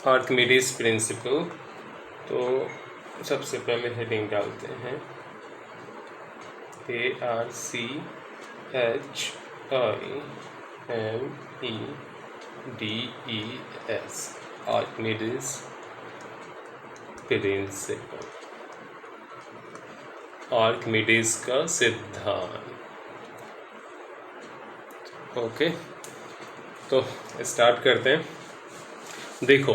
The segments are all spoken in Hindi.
Archimedes principal. तो सबसे पहले हेडिंग डालते हैं ARCHIMEDES आर्किमिडीज प्रिंसिपल, आर्किमिडीज का सिद्धांत। ओके, तो स्टार्ट करते हैं। देखो,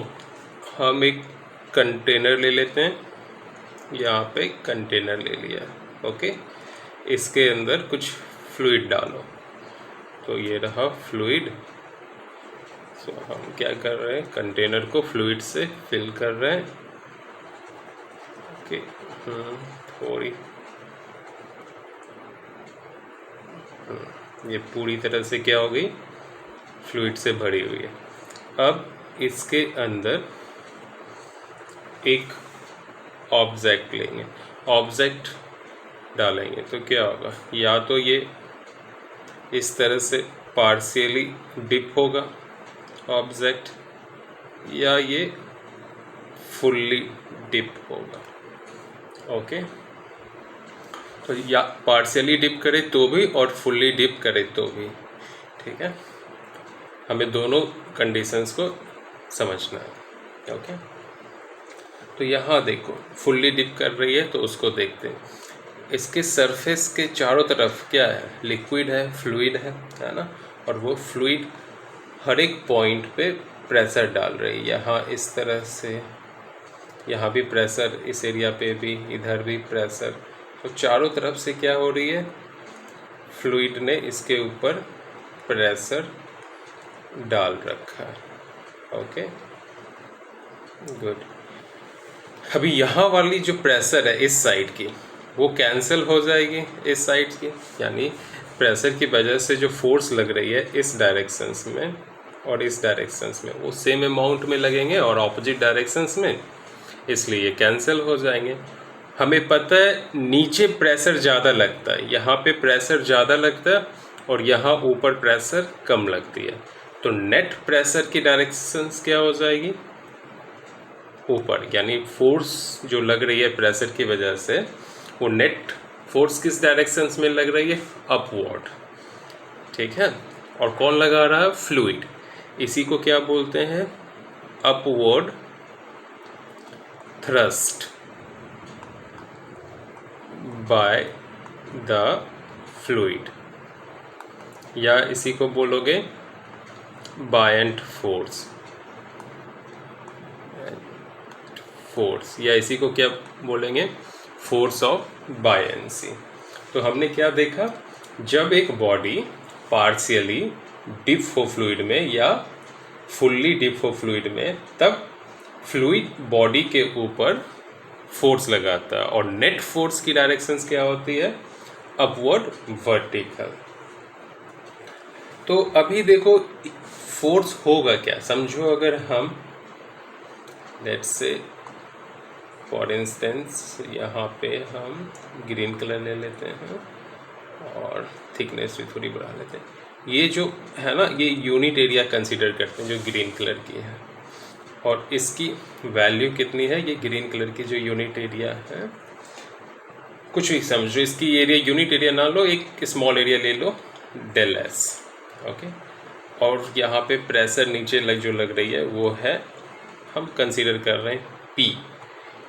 हम एक कंटेनर ले लेते हैं, यहाँ पे कंटेनर ले लिया। ओके, इसके अंदर कुछ फ्लूइड डालो, तो ये रहा फ्लूइड। तो हम क्या कर रहे हैं, कंटेनर को फ्लूइड से फिल कर रहे हैं। ओके, थोड़ी ये पूरी तरह से क्या हो गई, फ्लूइड से भरी हुई है। अब इसके अंदर एक ऑब्जेक्ट लेंगे, ऑब्जेक्ट डालेंगे तो क्या होगा, या तो ये इस तरह से पार्शियली डिप होगा ऑब्जेक्ट, या ये फुल्ली डिप होगा। ओके, तो या पार्शियली डिप करे तो भी और फुल्ली डिप करे तो भी, ठीक है। हमें दोनों कंडीशंस को समझना है। ओके, तो यहाँ देखो फुल्ली डिप कर रही है, तो उसको देखते हैं। इसके सरफेस के चारों तरफ क्या है, लिक्विड है, फ्लूइड है ना। और वो फ्लूइड हर एक पॉइंट पे प्रेशर डाल रही है। यहाँ इस तरह से, यहाँ भी प्रेशर, इस एरिया पे भी, इधर भी प्रेशर। तो चारों तरफ से क्या हो रही है, फ्लूइड ने इसके ऊपर प्रेशर डाल रखा है। Okay, good. अभी यहाँ वाली जो प्रेशर है इस साइड की, वो कैंसिल हो जाएगी इस साइड की, यानी प्रेशर की वजह से जो फोर्स लग रही है इस डायरेक्शंस में और इस डायरेक्शंस में, वो सेम अमाउंट में लगेंगे और ऑपोजिट डायरेक्शंस में, इसलिए ये कैंसिल हो जाएंगे। हमें पता है नीचे प्रेशर ज़्यादा लगता है, यहाँ पे प्रेशर ज़्यादा लगता है और यहाँ ऊपर प्रेशर कम लगती है। तो नेट प्रेशर की डायरेक्शंस क्या हो जाएगी, ऊपर, यानी फोर्स जो लग रही है प्रेशर की वजह से, वो नेट फोर्स किस डायरेक्शंस में लग रही है, अपवर्ड। ठीक है, और कौन लगा रहा है, फ्लूइड। इसी को क्या बोलते हैं, upward thrust by the fluid, या इसी को बोलोगे बायंट फोर्स, या इसी को क्या बोलेंगे, फोर्स ऑफ बायंसी। तो हमने क्या देखा, जब एक बॉडी पार्शियली डिप हो फ्लूइड में या फुल्ली डिप हो फ्लूइड में, तब फ्लूइड बॉडी के ऊपर फोर्स लगाता है और नेट फोर्स की डायरेक्शंस क्या होती है, अपवर्ड वर्टिकल। तो अभी देखो फोर्स होगा क्या, समझो अगर हम लेट्स से फॉर इंस्टेंस यहाँ पे हम ग्रीन कलर ले लेते हैं और थिकनेस भी थोड़ी बढ़ा लेते हैं। ये जो है ना, ये यूनिट एरिया कंसीडर करते हैं जो ग्रीन कलर की है, और इसकी वैल्यू कितनी है, ये ग्रीन कलर की जो यूनिट एरिया है, कुछ भी समझो, इसकी एरिया यूनिट एरिया ना लो, एक स्मॉल एरिया ले लो, डेल एस। ओके, और यहाँ पे प्रेशर नीचे जो लग रही है वो है, हम कंसीडर कर रहे हैं P।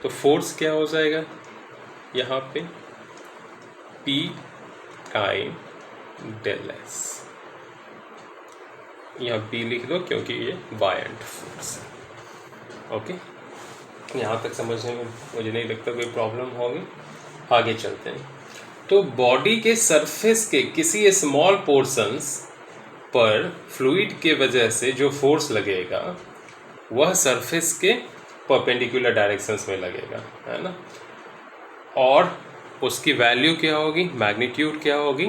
तो फोर्स क्या हो जाएगा यहाँ पे, P टाइम डेल एस। यहाँ P लिख दो क्योंकि ये बायंट फोर्स है। ओके, यहाँ तक समझने में मुझे नहीं लगता कोई प्रॉब्लम होगी। आगे चलते हैं। तो बॉडी के सरफेस के किसी स्मॉल पोर्शंस पर फ्लूइड के वजह से जो फोर्स लगेगा वह सरफेस के परपेंडिकुलर डायरेक्शंस में लगेगा, है ना। और उसकी वैल्यू क्या होगी, मैग्नीट्यूड क्या होगी,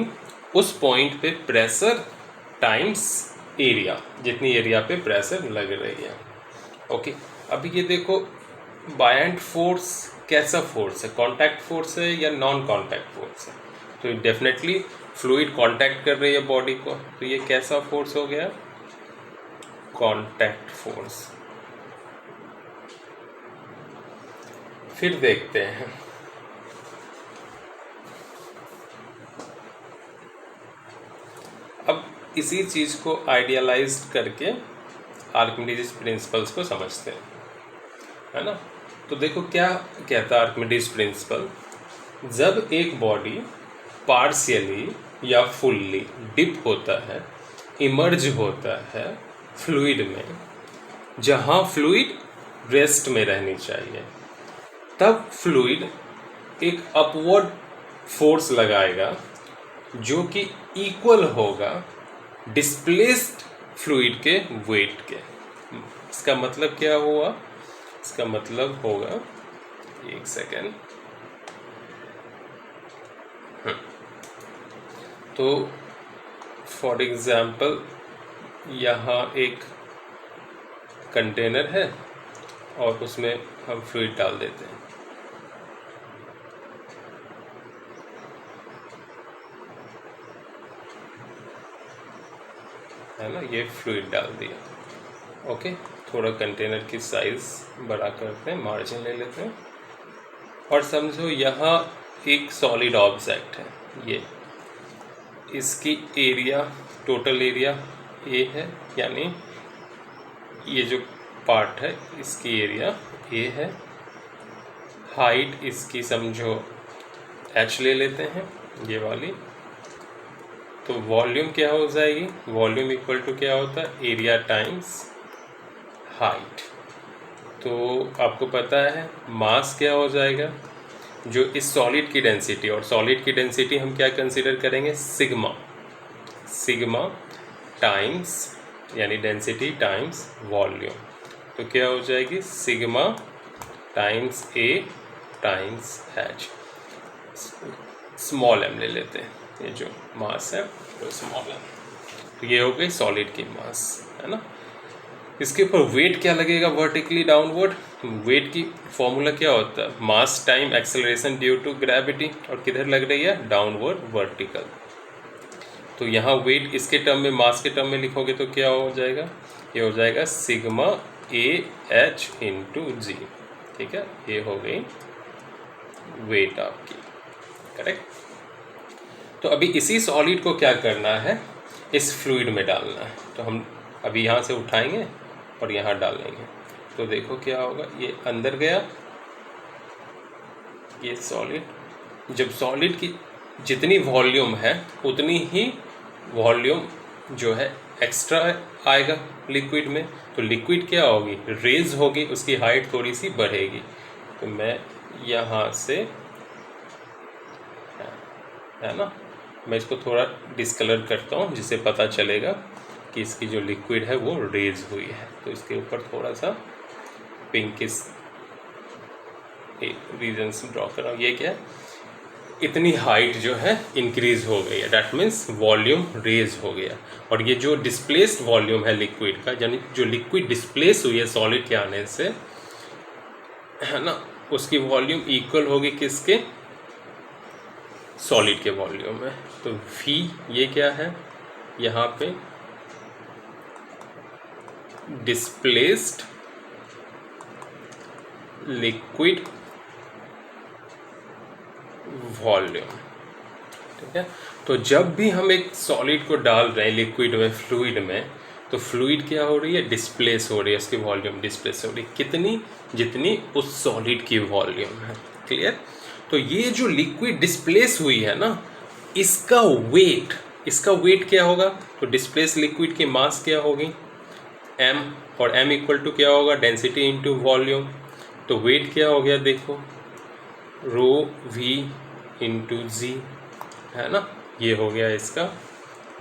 उस पॉइंट पे प्रेशर टाइम्स एरिया, जितनी एरिया पे प्रेशर लग रही है। ओके, अभी ये देखो बायंट फोर्स कैसा फोर्स है, कांटेक्ट फोर्स है या नॉन कांटेक्ट फोर्स है। तो डेफिनेटली फ्लूइड कांटेक्ट कर रही है बॉडी को, तो ये कैसा फोर्स हो गया, कांटेक्ट फोर्स। फिर देखते हैं। अब इसी चीज़ को आइडियलाइज करके आर्किमिडीज प्रिंसिपल्स को समझते हैं, है ना। तो देखो क्या कहता है आर्किमिडीज प्रिंसिपल, जब एक बॉडी पार्शियली या फुल्ली डिप होता है, इमर्ज होता है फ्लूइड में, जहाँ फ्लूइड रेस्ट में रहनी चाहिए, तब फ्लूइड एक अपवर्ड फोर्स लगाएगा जो कि इक्वल होगा डिस्प्लेस्ड फ्लूइड के वेट के। इसका मतलब क्या हुआ? इसका मतलब होगा, एक सेकेंड, तो फॉर एग्जाम्पल यहाँ एक कंटेनर है और उसमें हम फ्लूइड डाल देते हैं, है ना, ये फ्लूइड डाल दिया। ओके, थोड़ा कंटेनर की साइज़ बड़ा करते हैं, मार्जिन ले लेते हैं, और समझो यहाँ एक सॉलिड ऑब्जेक्ट है, ये इसकी एरिया, टोटल एरिया ए है, यानी ये जो पार्ट है इसकी एरिया ए है, हाइट इसकी समझो h ले लेते हैं, ये वाली। तो वॉल्यूम क्या हो जाएगी? वॉल्यूम इक्वल टू क्या होता है? Area times height. तो आपको पता है मास क्या हो जाएगा? जो इस सॉलिड की डेंसिटी, और सॉलिड की डेंसिटी हम क्या कंसीडर करेंगे? सिग्मा। सिग्मा टाइम्स, यानी डेंसिटी टाइम्स वॉल्यूम। तो क्या हो जाएगी? सिग्मा टाइम्स ए टाइम्स एच। स्मॉल एम ले लेते हैं, ये जो मास है वो स्मॉल एम। तो ये हो गई सॉलिड की मास, है ना। इसके ऊपर वेट क्या लगेगा? Vertically downward. वेट की फॉर्मूला क्या होता है? Mass time acceleration due to gravity, और किधर लग रही है? Downward vertical. तो यहाँ वेट इसके टर्म में, मास के टर्म में लिखोगे तो क्या हो जाएगा? ये हो जाएगा सिग्मा ए एच इंटू जी। ठीक है, ये हो गई वेट आपकी, करेक्ट। तो अभी इसी सॉलिड को क्या करना है? इस फ्लूइड में डालना है। तो हम अभी यहाँ से उठाएंगे और यहाँ डालेंगे, तो देखो क्या होगा। ये अंदर गया, ये सॉलिड, जब सॉलिड की जितनी वॉल्यूम है उतनी ही वॉल्यूम जो है एक्स्ट्रा आएगा लिक्विड में। तो लिक्विड क्या होगी? रेज होगी, उसकी हाइट थोड़ी सी बढ़ेगी। तो मैं यहाँ से, है ना, मैं इसको थोड़ा डिस्कलर करता हूँ जिससे पता चलेगा कि इसकी जो लिक्विड है वो रेज हुई है। तो इसके ऊपर थोड़ा सा पिंकिश रीजन्स ड्रॉ कर रहा हूँ। ये क्या है? इतनी हाइट जो है इंक्रीज हो गई है, डैट मीन्स वॉल्यूम रेज हो गया। और ये जो डिस्प्लेस्ड वॉल्यूम है लिक्विड का, यानी जो लिक्विड डिस्प्लेस हुई है सॉलिड के आने से, है ना, उसकी वॉल्यूम इक्वल होगी किसके? सॉलिड के वॉल्यूम में। तो V ये क्या है? यहाँ पे डिस्प्लेस्ड लिक्विड वॉल्यूम। ठीक है, तो जब भी हम एक सॉलिड को डाल रहे हैं लिक्विड में, फ्लूइड में, तो फ्लूइड क्या हो रही है? डिस्प्लेस हो रही है, उसकी वॉल्यूम डिस्प्लेस हो रही है। कितनी? जितनी उस सॉलिड की वॉल्यूम है। क्लियर? तो ये जो लिक्विड डिस्प्लेस हुई है ना, इसका वेट क्या होगा? तो डिस्प्लेस लिक्विड की मास क्या होगी? m, और m इक्वल टू क्या होगा? Density into volume. तो वेट क्या हो गया? देखो, रो v इंटू जी, है ना, ये हो गया इसका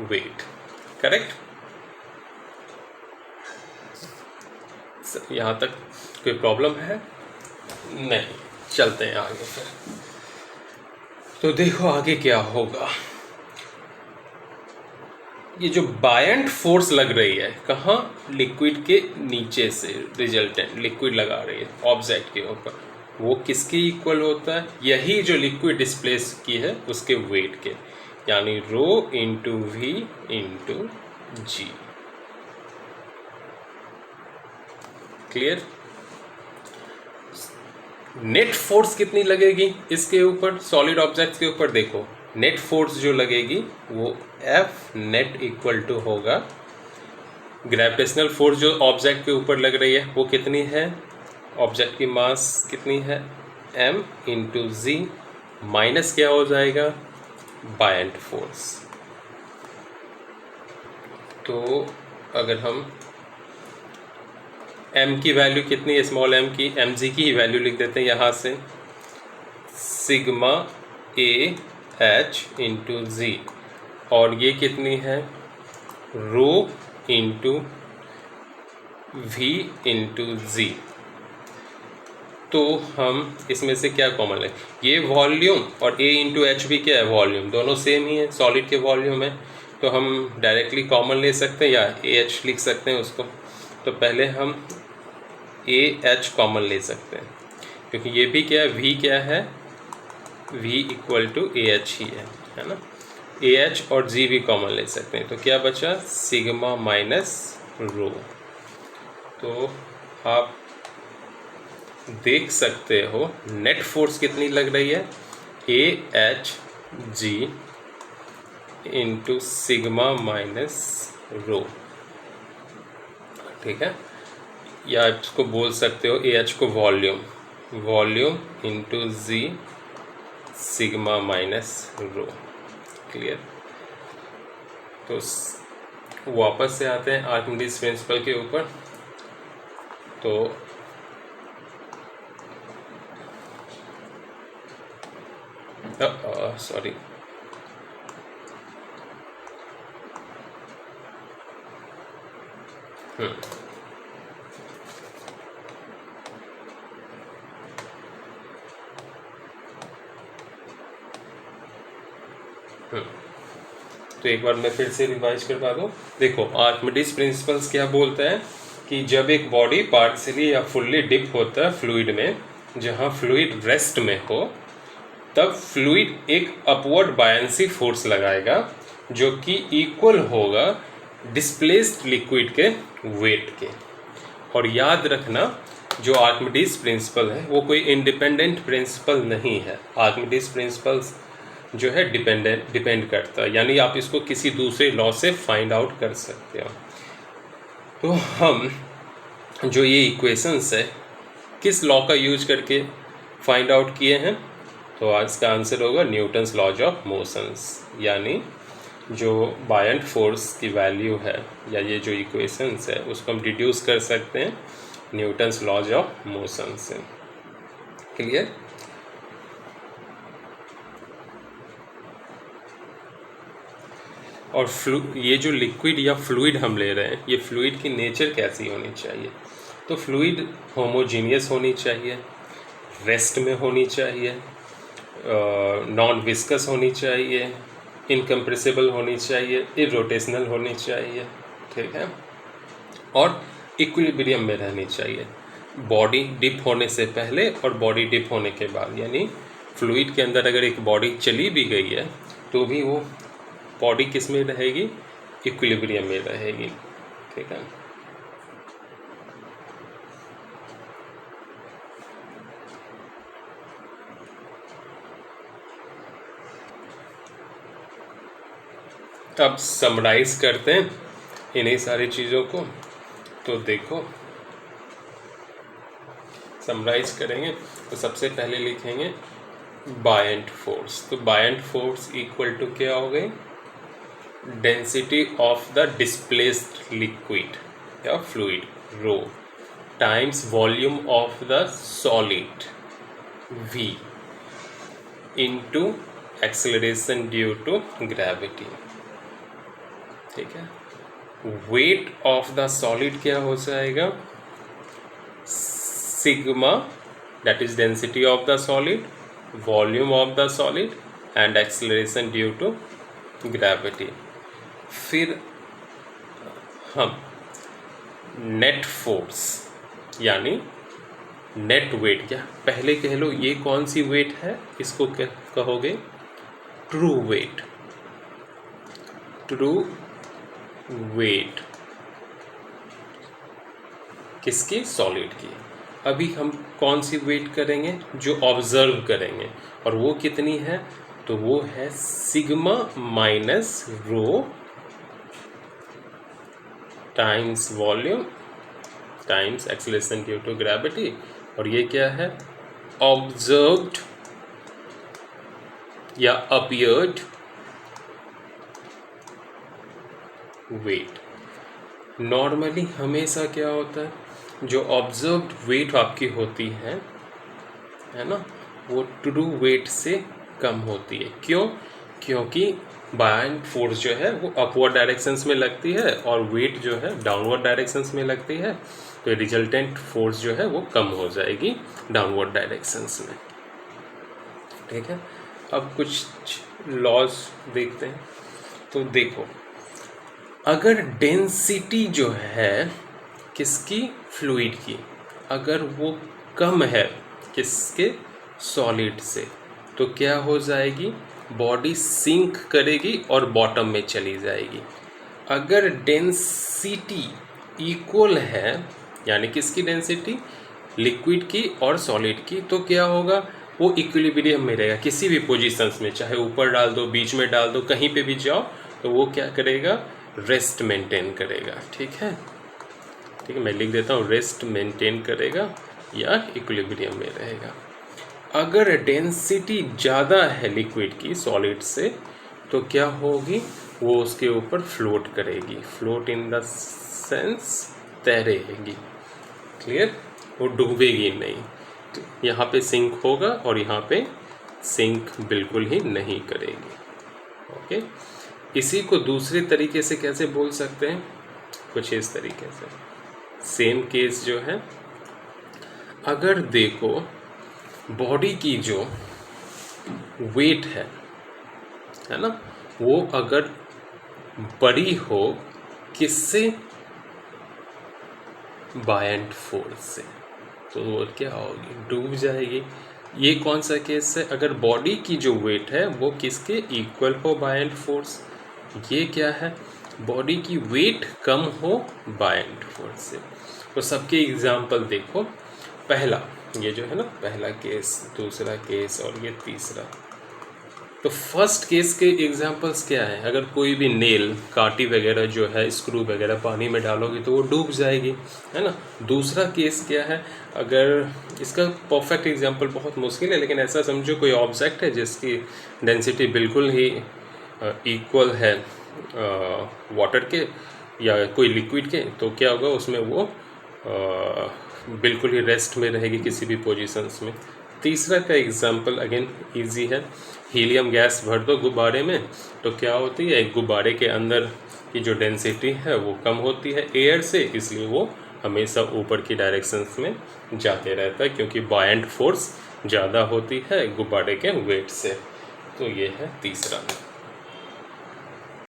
वेट, करेक्ट। यहाँ तक कोई प्रॉब्लम है? नहीं, चलते हैं आगे फिर। तो देखो आगे क्या होगा। ये जो बायंट फोर्स लग रही है, कहाँ? लिक्विड के नीचे से रिजल्टेंट लिक्विड लगा रही है ऑब्जेक्ट के ऊपर, वो किसके इक्वल होता है? यही जो लिक्विड डिस्प्लेस की है उसके वेट के, यानी rho into V into G. Clear? Net force कितनी लगेगी इसके ऊपर, सॉलिड ऑब्जेक्ट के ऊपर? देखो नेट फोर्स जो लगेगी वो एफ नेट इक्वल टू होगा, ग्रेविटेशनल फोर्स जो ऑब्जेक्ट के ऊपर लग रही है वो कितनी है, ऑब्जेक्ट की मास कितनी है, m इंटू जी, माइनस क्या हो जाएगा, बायंट फोर्स। तो अगर हम m की वैल्यू कितनी है, स्मॉल m की, mg की वैल्यू लिख देते हैं यहाँ से, सिग्मा ए एच इंटू जी, और ये कितनी है, रो इंटू वी इंटू जी। तो हम इसमें से क्या कॉमन लें, ये वॉल्यूम और a इंटू एच भी क्या है, वॉल्यूम, दोनों सेम ही है, सॉलिड के वॉल्यूम है, तो हम डायरेक्टली कॉमन ले सकते हैं या ए एच लिख सकते हैं उसको। तो पहले हम ए एच कॉमन ले सकते हैं, क्योंकि ये भी क्या है, v क्या है, v equal to A H ही है ना। ए एच और जी भी कॉमन ले सकते हैं, तो क्या बचा, सिग्मा माइनस रो। तो आप देख सकते हो नेट फोर्स कितनी लग रही है, A H G into sigma minus रो, ठीक है। या इसको बोल सकते हो ए एच को वॉल्यूम, वॉल्यूम इंटू जी सिग्मा माइनस रो, क्लियर। तो वापस से आते हैं आर्किमिडीज प्रिंसिपल के ऊपर। तो सॉरी, तो एक बार मैं फिर से रिवाइज करवा दूँ। देखो आर्किमिडीज प्रिंसिपल्स क्या बोलता है कि जब एक बॉडी पार्शियली या फुल्ली डिप होता है फ्लूइड में, जहाँ फ्लूइड रेस्ट में हो, तब फ्लूइड एक अपवर्ड बायंसी फोर्स लगाएगा जो कि इक्वल होगा डिस्प्लेस्ड लिक्विड के वेट के। और याद रखना जो आर्किमिडीज प्रिंसिपल है वो कोई इंडिपेंडेंट प्रिंसिपल नहीं है, आर्किमिडीज प्रिंसिपल्स जो है डिपेंड करता है, यानी आप इसको किसी दूसरे लॉ से फाइंड आउट कर सकते हो। तो हम जो ये इक्वेशंस है किस लॉ का यूज करके फाइंड आउट किए हैं, तो आज का आंसर होगा न्यूटन्स लॉज ऑफ मोशंस, यानी जो बायंट फोर्स की वैल्यू है या ये जो इक्वेशंस है उसको हम डिड्यूस कर सकते हैं न्यूटन्स लॉज ऑफ मोशन से, क्लियर। और ये जो लिक्विड या फ्लूइड हम ले रहे हैं, ये फ्लूइड की नेचर कैसी होनी चाहिए, तो फ्लूइड होमोजीनियस होनी चाहिए, रेस्ट में होनी चाहिए, नॉन विस्कस होनी चाहिए, इनकम्प्रेसिबल होनी चाहिए, इरोटेशनल होनी चाहिए, ठीक है, और इक्विलिब्रियम में रहनी चाहिए, बॉडी डिप होने से पहले और बॉडी डिप होने के बाद। यानी फ्लूइड के अंदर अगर एक बॉडी चली भी गई है तो भी वो बॉडी किस में रहेगी, इक्विलिब्रियम में रहेगी, ठीक है। अब समराइज करते हैं इन्हीं सारी चीज़ों को। तो देखो समराइज करेंगे तो सबसे पहले लिखेंगे बायंट फोर्स। तो बायंट फोर्स इक्वल टू क्या हो गई, density of the displaced liquid या fluid rho times volume of the solid v into acceleration due to gravity, ठीक है। वेट ऑफ द सॉलिड क्या हो जाएगा, sigma, that is density of the solid, volume of the solid and acceleration due to gravity. फिर हम नेट फोर्स यानी नेट वेट, या पहले कह लो ये कौन सी वेट है, इसको क्या कहोगे, ट्रू वेट, ट्रू वेट किसकी, सॉलिड की। अभी हम कौन सी वेट करेंगे, जो ऑब्जर्व करेंगे, और वो कितनी है, तो वो है sigma minus rho times volume times acceleration due to gravity, और ये क्या है, ऑब्जर्व्ड या अपीयर्ड वेट। नॉर्मली हमेशा क्या होता है, जो ऑब्जर्व्ड वेट आपकी होती है ना, वो ट्रू वेट से कम होती है। क्यों? क्योंकि बायंट फोर्स जो है वो अपवर्ड डायरेक्शंस में लगती है और वेट जो है डाउनवर्ड डायरेक्शंस में लगती है, तो रिजल्टेंट फोर्स जो है वो कम हो जाएगी डाउनवर्ड डायरेक्शंस में। ठीक है, अब कुछ लॉज देखते हैं। तो देखो, अगर डेंसिटी जो है किसकी, फ्लूइड की, अगर वो कम है किसके, सॉलिड से, तो क्या हो जाएगी, बॉडी सिंक करेगी और बॉटम में चली जाएगी। अगर डेंसिटी इक्वल है, यानी किसकी डेंसिटी, लिक्विड की और सॉलिड की, तो क्या होगा, वो इक्विलिब्रियम में रहेगा किसी भी पोजीशंस में, चाहे ऊपर डाल दो, बीच में डाल दो, कहीं पे भी जाओ, तो वो क्या करेगा, रेस्ट मेंटेन करेगा। ठीक है, ठीक है, मैं लिख देता हूँ, रेस्ट मेंटेन करेगा या इक्विलिब्रियम में रहेगा। अगर डेंसिटी ज़्यादा है लिक्विड की सॉलिड से, तो क्या होगी, वो उसके ऊपर फ्लोट करेगी, फ्लोट इन द सेंस तैरेगी। क्लियर, वो डूबेगी नहीं। तो यहाँ पे सिंक होगा और यहाँ पे सिंक बिल्कुल ही नहीं करेगी। ओके, इसी को दूसरे तरीके से कैसे बोल सकते हैं, कुछ इस तरीके से। सेम केस जो है, अगर देखो बॉडी की जो वेट है ना, वो अगर बड़ी हो किससे, बायंट फोर्स से, तो वो क्या होगी, डूब जाएगी। ये कौन सा केस है, अगर बॉडी की जो वेट है वो किसके इक्वल हो, बायंट फोर्स। ये क्या है, बॉडी की वेट कम हो बायंट फोर्स से। तो सबके एग्जाम्पल देखो, पहला ये जो है ना, पहला केस, दूसरा केस और ये तीसरा। तो फर्स्ट केस के एग्जांपल्स क्या है, अगर कोई भी नेल, कांटी वगैरह जो है, स्क्रू वगैरह पानी में डालोगे तो वो डूब जाएगी, है ना। दूसरा केस क्या है, अगर इसका परफेक्ट एग्जांपल बहुत मुश्किल है, लेकिन ऐसा समझो कोई ऑब्जेक्ट है जिसकी डेंसिटी बिल्कुल ही इक्वल है वाटर के या कोई लिक्विड के, तो क्या होगा, उसमें वो बिल्कुल ही रेस्ट में रहेगी किसी भी पोजीशंस में। तीसरा का एग्जांपल अगेन इजी है, हीलियम गैस भर दो गुब्बारे में, तो क्या होती है, एक गुब्बारे के अंदर की जो डेंसिटी है वो कम होती है एयर से, इसलिए वो हमेशा ऊपर की डायरेक्शंस में जाते रहता है, क्योंकि बायंट फोर्स ज़्यादा होती है गुब्बारे के वेट से। तो ये है तीसरा।